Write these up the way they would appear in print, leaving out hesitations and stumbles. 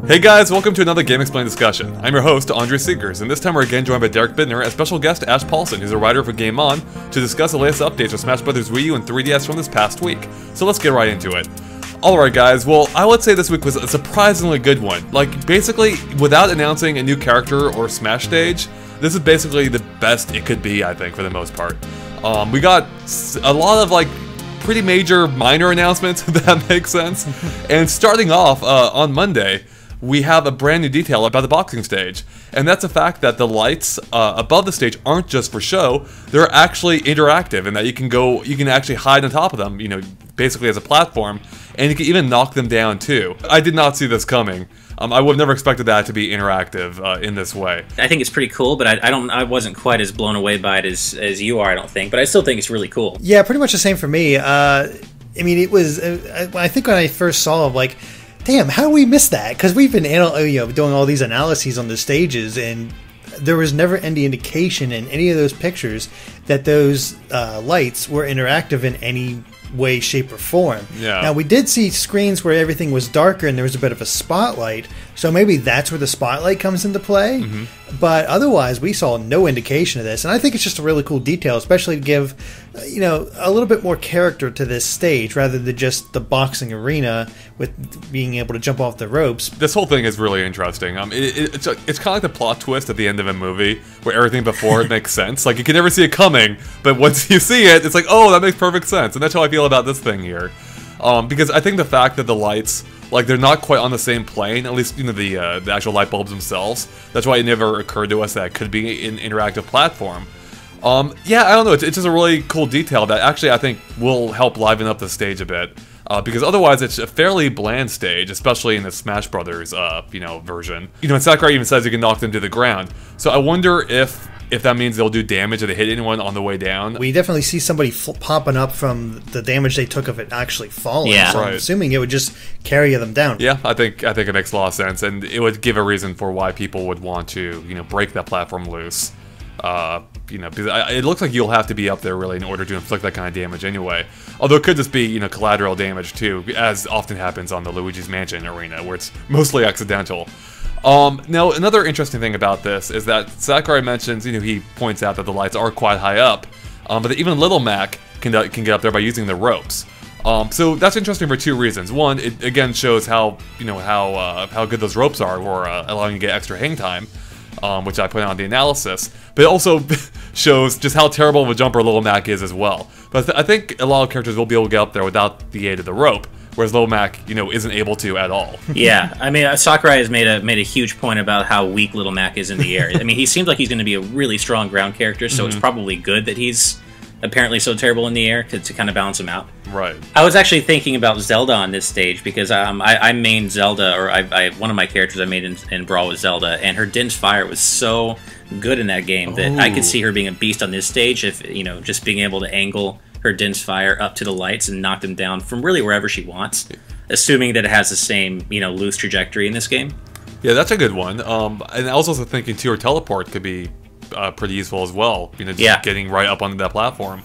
Hey guys, welcome to another GameXplain discussion. I'm your host, Andre Seegers, and this time we're again joined by Derek Bidner and special guest Ash Paulson, who's a writer for Game On, to discuss the latest updates for Smash Bros. Wii U and 3DS from this past week. So let's get right into it. Alright guys, well, I would say this week was a surprisingly good one. Like, basically, without announcing a new character or Smash stage, this is basically the best it could be, I think, for the most part. We got a lot of, like, pretty major minor announcements, if that makes sense. And starting off, on Monday, we have a brand new detail about the boxing stage, and that's the fact that the lights above the stage aren't just for show, they're actually interactive, and that you can actually hide on top of them, you know, basically as a platform, and you can even knock them down too. I did not see this coming. I would have never expected that to be interactive in this way. I think it's pretty cool, but I wasn't quite as blown away by it as you are, I don't think, but I still think it's really cool. Yeah, pretty much the same for me. I mean, it was, I think when I first saw it, like, damn, how did we miss that? Because we've been doing all these analyses on the stages, and there was never any indication in any of those pictures that those lights were interactive in any way, shape, or form. Yeah. Now, we did see screens where everything was darker and there was a bit of a spotlight, so maybe that's where the spotlight comes into play. Mm-hmm. But otherwise, we saw no indication of this, and I think it's just a really cool detail, especially to give, a little bit more character to this stage rather than just the boxing arena with being able to jump off the ropes. This whole thing is really interesting. It's kind of like the plot twist at the end of a movie where everything before it makes sense. Like, you can never see it coming, but once you see it, it's like, oh, that makes perfect sense. And that's how I feel about this thing here. Because I think the fact that the lights, like, they're not quite on the same plane, at least, the actual light bulbs themselves. That's why it never occurred to us that it could be an interactive platform. Yeah, I don't know, it's just a really cool detail that actually I think will help liven up the stage a bit. Because otherwise it's a fairly bland stage, especially in the Smash Brothers, version. And Sakurai even says you can knock them to the ground. So I wonder if that means they'll do damage if they hit anyone on the way down. We definitely see somebody popping up from the damage they took of it actually falling. Yeah. So I'm assuming it would just carry them down. Yeah, I think it makes a lot of sense, and it would give a reason for why people would want to, break that platform loose. Because it looks like you'll have to be up there really in order to inflict that kind of damage anyway. Although it could just be, collateral damage too, as often happens on the Luigi's Mansion arena, where it's mostly accidental. Now, another interesting thing about this is that Sakurai mentions, he points out that the lights are quite high up, but that even Little Mac can get up there by using the ropes. So that's interesting for two reasons. One, it again shows how good those ropes are for allowing you to get extra hang time, which I put out in the analysis. But it also shows just how terrible of a jumper Little Mac is as well. But I think a lot of characters will be able to get up there without the aid of the rope, whereas Little Mac, isn't able to at all. Yeah, I mean, Sakurai has made a huge point about how weak Little Mac is in the air. I mean, he seems like he's going to be a really strong ground character, so it's probably good that he's apparently so terrible in the air to kind of balance him out. Right. I was actually thinking about Zelda on this stage because I main Zelda, or one of my characters I made in Brawl was Zelda, and her Din's Fire was so good in that game that I could see her being a beast on this stage if, just being able to angle her Din's Fire up to the lights and knock them down from really wherever she wants, assuming that it has the same, loose trajectory in this game. Yeah, that's a good one. And I was also thinking, too, her teleport could be pretty useful as well, just getting right up onto that platform.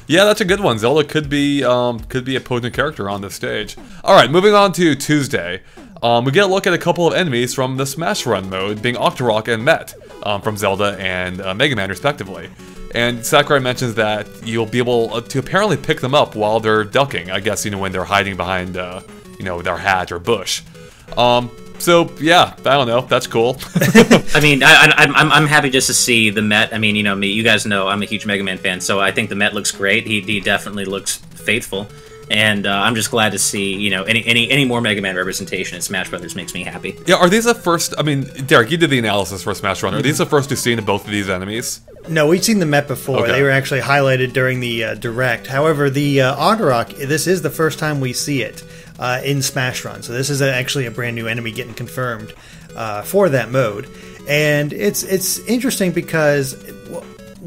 Yeah, that's a good one. Zelda could be a potent character on this stage. Alright, moving on to Tuesday. We get a look at a couple of enemies from the Smash Run mode, being Octorock and Met, from Zelda and Mega Man, respectively. And Sakurai mentions that you'll be able to apparently pick them up while they're ducking, I guess, when they're hiding behind, their hat or bush. So, yeah, I don't know, that's cool. I mean, I'm happy just to see the Met. I mean, me, you guys know I'm a huge Mega Man fan, so I think the Met looks great. He definitely looks faithful. And I'm just glad to see, any more Mega Man representation in Smash Brothers makes me happy. Yeah, are these the first, I mean, Derek, you did the analysis for Smash Run. Are these the first you've seen of both of these enemies? No, we've seen the Met before. Okay. They were actually highlighted during the Direct. However, the Octorock, this is the first time we see it in Smash Run. So this is actually a brand new enemy getting confirmed for that mode. And it's interesting because,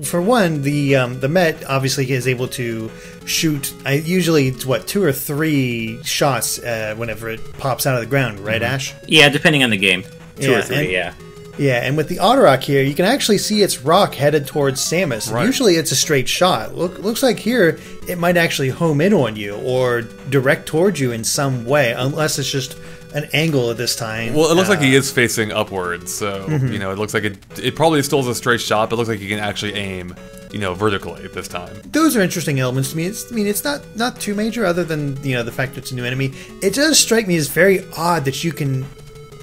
for one, the Met obviously is able to shoot, usually it's 2 or 3 shots whenever it pops out of the ground, right, Ash? Yeah, depending on the game. 2 or 3, yeah. Yeah, and with the Octorock here, you can actually see its rock headed towards Samus. Right. Usually it's a straight shot. Looks like here it might actually home in on you or direct towards you in some way, unless it's just an angle at this time. Well, it looks like he is facing upwards, so you know, it looks like it probably still is a straight shot, but it looks like he can actually aim, you know, vertically this time. Those are interesting elements to me. It's not too major, other than, you know, the fact that it's a new enemy. It does strike me as very odd that you can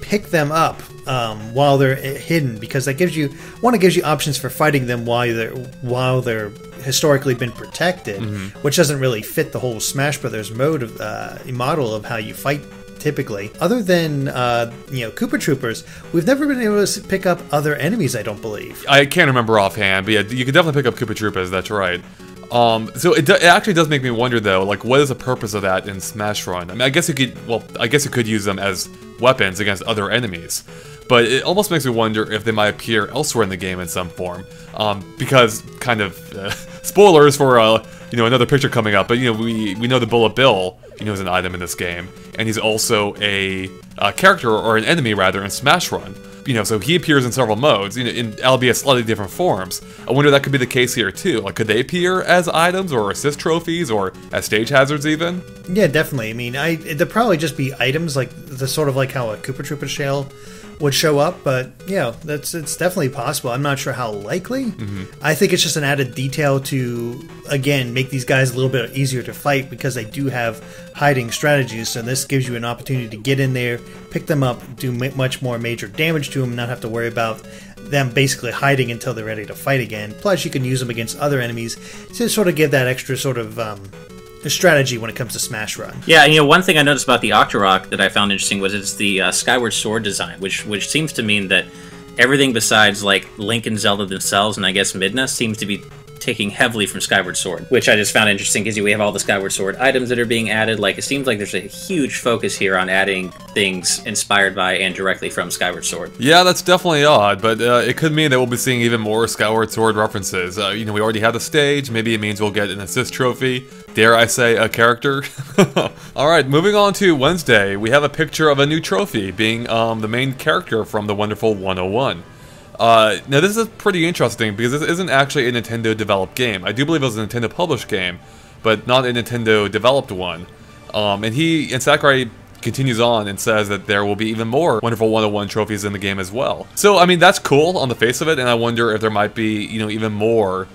pick them up while they're hidden, because that gives you options for fighting them while they're historically been protected, which doesn't really fit the whole Smash Brothers model of how you fight typically. Other than you know, Koopa Troopers, we've never been able to pick up other enemies, I don't believe. I can't remember offhand, but yeah, you can definitely pick up Koopa Troopers, that's right. So it actually does make me wonder, though, like, what is the purpose of that in Smash Run? I mean, I guess you could use them as weapons against other enemies, but it almost makes me wonder if they might appear elsewhere in the game in some form, because, kind of, spoilers for, you know, another picture coming up, but, you know, we know the Bullet Bill, you know, is an item in this game, and he's also a character, or an enemy, rather, in Smash Run. You know, so he appears in several modes, you know, in albeit slightly different forms. I wonder if that could be the case here too. Like, could they appear as items or assist trophies or as stage hazards even? Yeah, definitely. I mean, they'd probably just be items, like the sort of like how a Koopa Troopa shell would show up, but you know, it's definitely possible. I'm not sure how likely. I think it's just an added detail to, again, make these guys a little bit easier to fight, because they do have hiding strategies, so this gives you an opportunity to get in there, pick them up, do much more major damage to them, not have to worry about them basically hiding until they're ready to fight again. Plus, you can use them against other enemies to sort of give that extra sort of strategy when it comes to Smash Run. Yeah, and you know, one thing I noticed about the Octorock that I found interesting was it's the Skyward Sword design, which seems to mean that everything besides like Link and Zelda themselves, and I guess Midna, seems to be taking heavily from Skyward Sword, which I just found interesting because we have all the Skyward Sword items that are being added. Like, it seems like there's a huge focus here on adding things inspired by and directly from Skyward Sword. Yeah, that's definitely odd, but it could mean that we'll be seeing even more Skyward Sword references. You know, we already have the stage, maybe it means we'll get an assist trophy, dare I say a character. Alright, moving on to Wednesday, we have a picture of a new trophy being the main character from the wonderful 101. Now this is pretty interesting because this isn't actually a Nintendo developed game. I do believe it was a Nintendo published game, but not a Nintendo developed one. And Sakurai continues on and says that there will be even more wonderful 101 trophies in the game as well. So I mean, that's cool on the face of it, and I wonder if there might be, you know, even more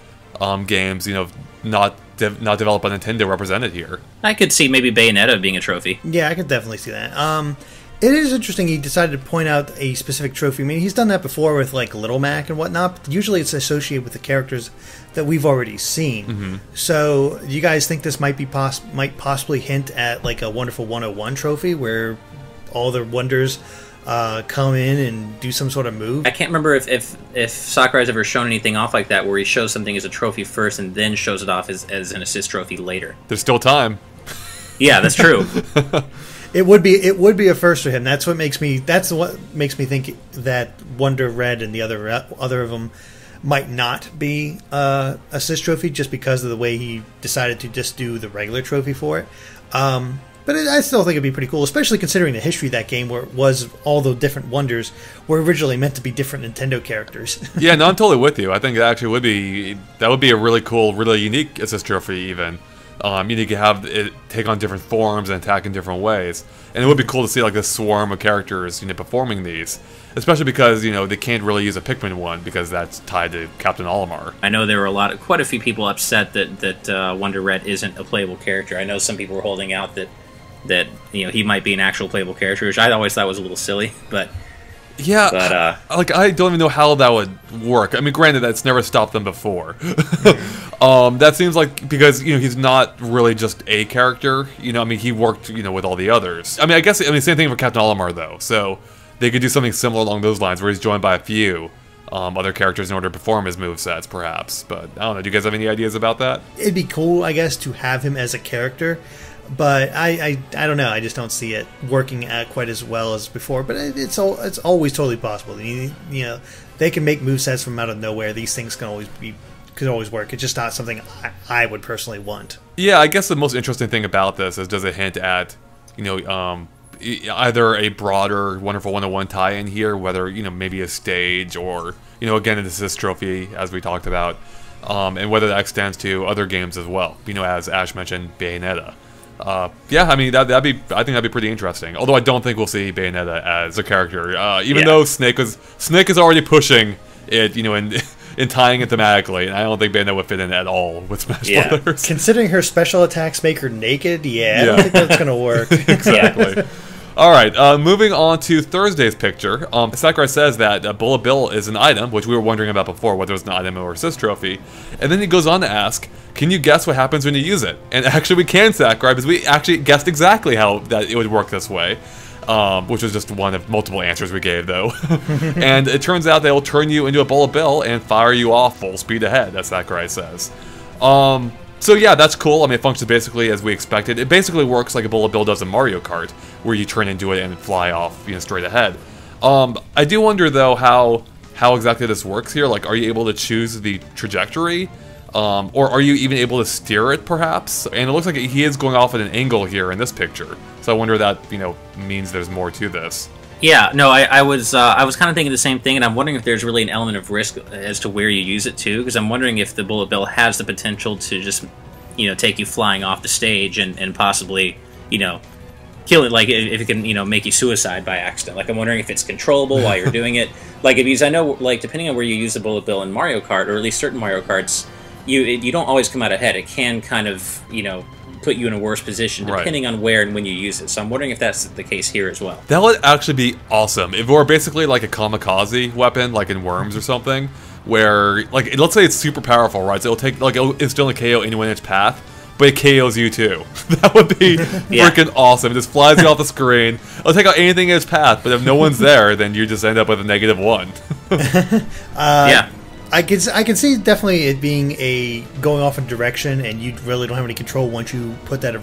games, you know, not developed by Nintendo represented here. I could see maybe Bayonetta being a trophy. Yeah, I could definitely see that. It is interesting he decided to point out a specific trophy. I mean, he's done that before with, like, Little Mac and whatnot, but usually it's associated with the characters that we've already seen. So, do you guys think this might possibly hint at, like, a wonderful 101 trophy where all the wonders come in and do some sort of move? I can't remember if Sakurai's ever shown anything off like that, where he shows something as a trophy first and then shows it off as an assist trophy later. There's still time. Yeah, that's true. It would be a first for him. That's what makes me think that Wonder Red and the other of them might not be assist trophy, just because of the way he decided to just do the regular trophy for it. But I still think it'd be pretty cool, especially considering the history of that game, where it was all the different wonders were originally meant to be different Nintendo characters. Yeah, no, I'm totally with you. I think it actually would be a really cool, really unique assist trophy even. You could have it take on different forms and attack in different ways. And it would be cool to see like this swarm of characters, you know, performing these. Especially because, you know, they can't really use a Pikmin one because that's tied to Captain Olimar. I know there were quite a few people upset that Wonder Red isn't a playable character. I know some people were holding out that you know, he might be an actual playable character, which I always thought was a little silly, but... Yeah, like, I don't even know how that would work. I mean, granted, that's never stopped them before. That seems like, because, you know, he's not really just a character, you know, I mean, he worked, you know, with all the others. I mean, same thing for Captain Olimar, though, so they could do something similar along those lines, where he's joined by a few other characters in order to perform his movesets, perhaps. But, I don't know, do you guys have any ideas about that? It'd be cool, I guess, to have him as a character. But I don't know. I just don't see it working quite as well as before. But it's always totally possible. You know, they can make movesets from out of nowhere. These things could always work. It's just not something I would personally want. Yeah, I guess the most interesting thing about this is, does it hint at, you know, either a broader Wonderful 101 tie-in here, whether, you know, maybe a stage or, you know, again, an assist trophy, as we talked about, and whether that extends to other games as well. You know, as Ash mentioned, Bayonetta. Yeah, I mean I think that'd be pretty interesting. Although I don't think we'll see Bayonetta as a character, even though Snake is already pushing it, in tying it thematically, and I don't think Bayonetta would fit in at all with Smash Brothers. Considering her special attacks make her naked, I don't think that's gonna work. Exactly. All right, moving on to Thursday's picture. Sakurai says that Bullet Bill is an item, which we were wondering about before, whether it's an item or a Sys trophy. And then he goes on to ask, can you guess what happens when you use it? And actually we can, Sakurai, because we actually guessed exactly how that it would work this way. Which was just one of multiple answers we gave, though. And it turns out they will turn you into a Bullet Bill and fire you off full speed ahead, as Sakurai says. So yeah, that's cool. I mean, it functions basically as we expected. It basically works like a Bullet Bill does in Mario Kart, where you turn into it and fly off, straight ahead. I do wonder though how exactly this works here. Like, are you able to choose the trajectory, or are you even able to steer it, perhaps? And it looks like he is going off at an angle here in this picture. So I wonder if that means there's more to this. Yeah, no, I was kind of thinking the same thing, and I'm wondering if there's really an element of risk as to where you use it too, because I'm wondering if the Bullet Bill has the potential to just, take you flying off the stage and possibly, kill it, like if it can, make you suicide by accident. Like, I'm wondering if it's controllable while you're doing it. Like, because I know, like, depending on where you use the Bullet Bill in Mario Kart, or at least certain Mario Karts, you don't always come out ahead. It can kind of, put you in a worse position depending on where and when you use it. So I'm wondering if that's the case here as well. That would actually be awesome if it were basically like a kamikaze weapon, like in Worms or something, where, like, let's say it's super powerful, right? So it'll take, like, it's still a KO anyone in its path, but it KOs you too. That would be freaking awesome. It just flies you off the screen. It'll take out anything in its path, but if no one's there, then you just end up with a -1. Yeah. I can see definitely it being going off a direction, and you really don't have any control once you put that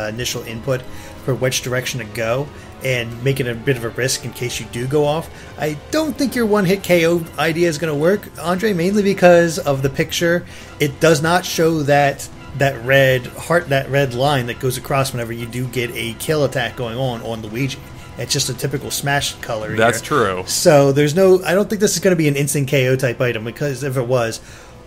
initial input for which direction to go, and make it a bit of a risk in case you do go off. I don't think your one-hit KO idea is going to work, Andre, mainly because of the picture. It does not show that red line that goes across whenever you do get a kill attack going on Luigi. It's just a typical Smash color. That's true. So I don't think this is going to be an instant KO type item, because if it was,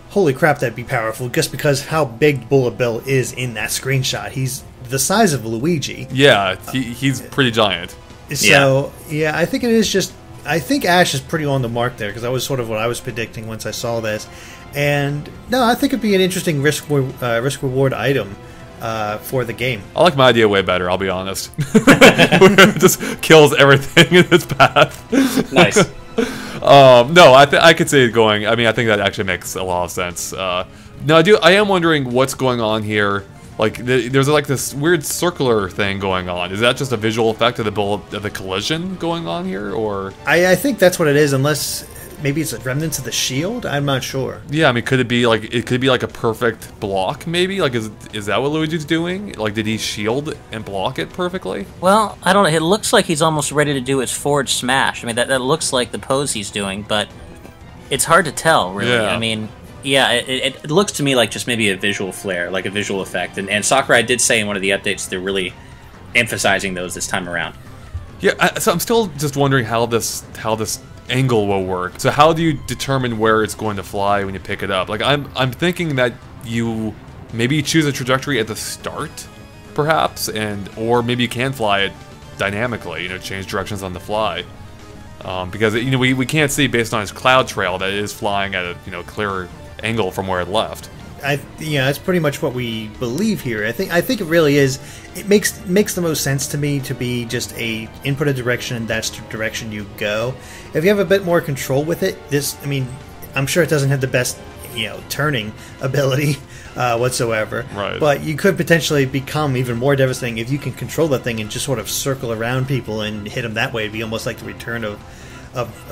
holy crap, that'd be powerful, just because how big Bullet Bill is in that screenshot. He's the size of Luigi. Yeah, he's pretty giant. So, yeah, I think it is just... I think Ash is pretty on the mark there, because that was sort of what I was predicting once I saw this. And, no, I think it'd be an interesting risk-reward item for the game. I like my idea way better, I'll be honest. It just kills everything in its path. Nice. No, I could see it going. I mean, I think that actually makes a lot of sense. No, I am wondering what's going on here. Like, there's like this weird circular thing going on. Is that just a visual effect of the collision going on here, or? I think that's what it is, unless maybe it's remnants of the shield. I'm not sure. Yeah, I mean, could it be like a perfect block? Maybe, like, is that what Luigi's doing? Like, did he shield and block it perfectly? Well, I don't know. It looks like he's almost ready to do his forward smash. I mean, that looks like the pose he's doing, but it's hard to tell, really. Yeah. I mean. Yeah, it looks to me like just maybe a visual flair, like a visual effect. And Sakurai did say in one of the updates they're really emphasizing those this time around. Yeah, so I'm still just wondering how this angle will work. So how do you determine where it's going to fly when you pick it up? Like, I'm thinking that you choose a trajectory at the start, perhaps, or maybe you can fly it dynamically, change directions on the fly. Because we can't see based on its cloud trail that it is flying at a clearer angle from where it left. That's pretty much what we believe here. I think it really is. It makes the most sense to me to be just input a direction, and that's the direction you go. If you have a bit more control with it, I'm sure it doesn't have the best turning ability whatsoever. Right. But you could potentially become even more devastating if you can control that thing and just sort of circle around people and hit them that way. It'd be almost like the return of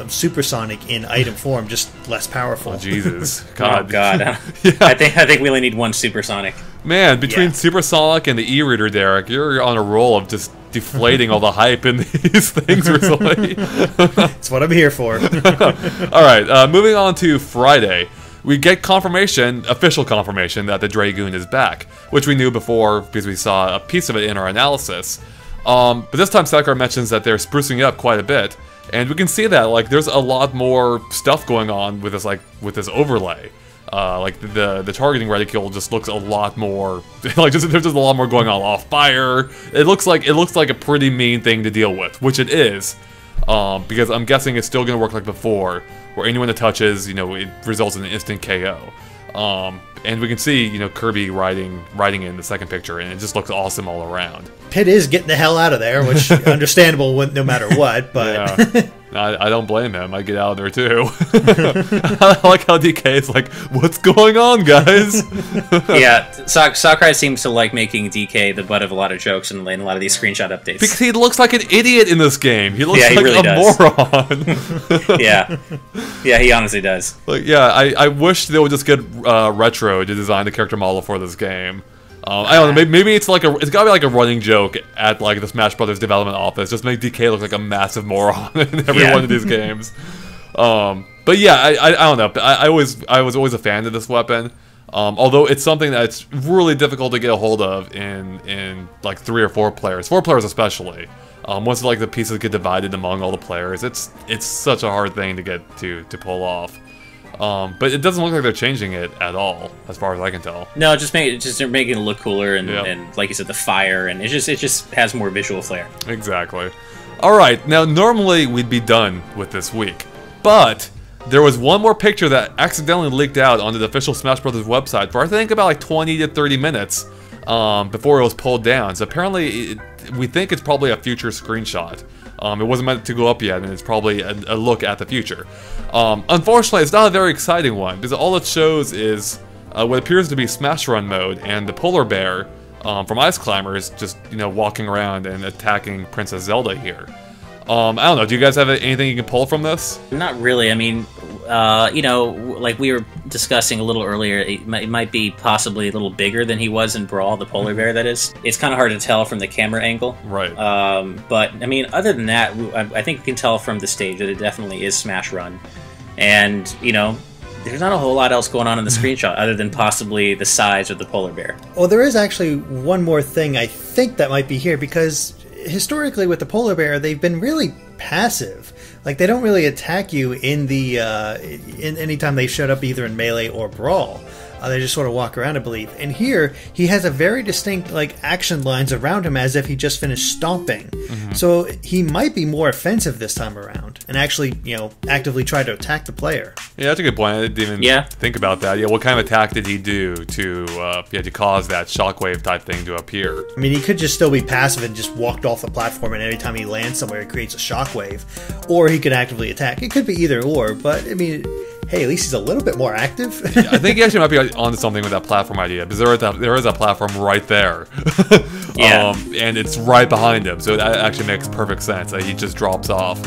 Supersonic in item form, just less powerful. Oh, Jesus. God. Oh, God. Yeah. I think we only need one Supersonic. Man, between Supersonic and the E-Reader, Derek, you're on a roll of just deflating all the hype in these things recently. That's what I'm here for. All right, moving on to Friday. We get official confirmation, that the Dragoon is back, which we knew before because we saw a piece of it in our analysis. But this time Sakurai mentions that they're sprucing it up quite a bit, and we can see that there's a lot more stuff going on with this overlay. Like the targeting reticule just looks a lot more like there's just a lot more going on off fire. It looks like a pretty mean thing to deal with, which it is, because I'm guessing it's still gonna work like before, where anyone that touches, it results in an instant KO. And we can see, Kirby riding in the second picture, and it just looks awesome all around. Pit is getting the hell out of there, which understandable no matter what, but... Yeah. I don't blame him. I'd get out of there too. I like how DK is like, what's going on, guys? Yeah, Sakurai seems to like making DK the butt of a lot of jokes in a lot of these screenshot updates. Because he looks like an idiot in this game. He looks like really a does. Moron. Yeah, he honestly does. Like, yeah, I wish they would just get Retro to design the character model for this game. I don't know. Maybe it's it's gotta be like a running joke at like the Smash Brothers development office. Just make DK look like a massive moron in every one of these games. But yeah, I don't know. I was always a fan of this weapon. Although it's something that's really difficult to get a hold of in like 3 or 4 players. 4 players especially. Once like the pieces get divided among all the players, it's such a hard thing to get to pull off. But it doesn't look like they're changing it at all, as far as I can tell. No, they're making it look cooler, and like you said, the fire, and it just has more visual flair. Exactly. All right, now normally we'd be done with this week, but there was one more picture that accidentally leaked out onto the official Smash Brothers website for I think about like 20 to 30 minutes before it was pulled down. So apparently, we think it's probably a future screenshot. It wasn't meant to go up yet, and it's probably a look at the future. Unfortunately, it's not a very exciting one, because all it shows is what appears to be Smash Run mode, and the polar bear from Ice Climbers just, walking around and attacking Princess Zelda here. I don't know, do you guys have anything you can pull from this? Not really. I mean, like we were discussing a little earlier, it might be possibly a little bigger than he was in Brawl, the polar bear, that is. It's kind of hard to tell from the camera angle. Right. But, I mean, other than that, I think we can tell from the stage that it definitely is Smash Run. And, there's not a whole lot else going on in the screenshot other than possibly the size of the polar bear. Well, there is actually one more thing I think that might be here, because historically with the polar bear, they've been really passive. Like, they don't really attack you in the in any time they showed up either in Melee or Brawl. They just sort of walk around, I believe. And here, he has a very distinct action lines around him as if he just finished stomping. Mm-hmm. So he might be more offensive this time around and actually, actively try to attack the player. Yeah, that's a good point. I didn't even think about that. Yeah, what kind of attack did he do to cause that shockwave type thing to appear? I mean, he could just still be passive and just walked off the platform, and every time he lands somewhere, it creates a shockwave. Or he could actively attack. It could be either or, but I mean, hey, at least he's a little bit more active. Yeah, I think he actually might be onto something with that platform idea, because there is a platform right there. And it's right behind him, so that actually makes perfect sense. He just drops off,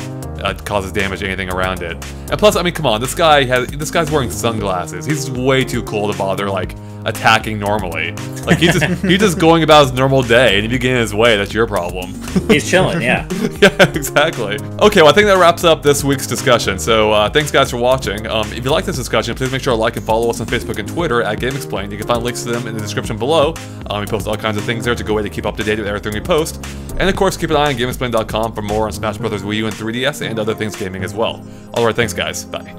causes damage to anything around it. And plus, I mean, come on, this guy's wearing sunglasses. He's way too cool to bother attacking normally. He's just going about his normal day, and if you get in his way, that's your problem. He's chilling, yeah. Yeah, exactly. Okay, well, I think that wraps up this week's discussion. So thanks guys for watching. If you like this discussion, please make sure to like and follow us on Facebook and Twitter at GameXplain. You can find links to them in the description below. We post all kinds of things there to go away to keep up to date with everything we post. And of course, keep an eye on GameXplain.com for more on Smash Brothers Wii U and 3DS and other things gaming as well. Alright, thanks guys. Bye.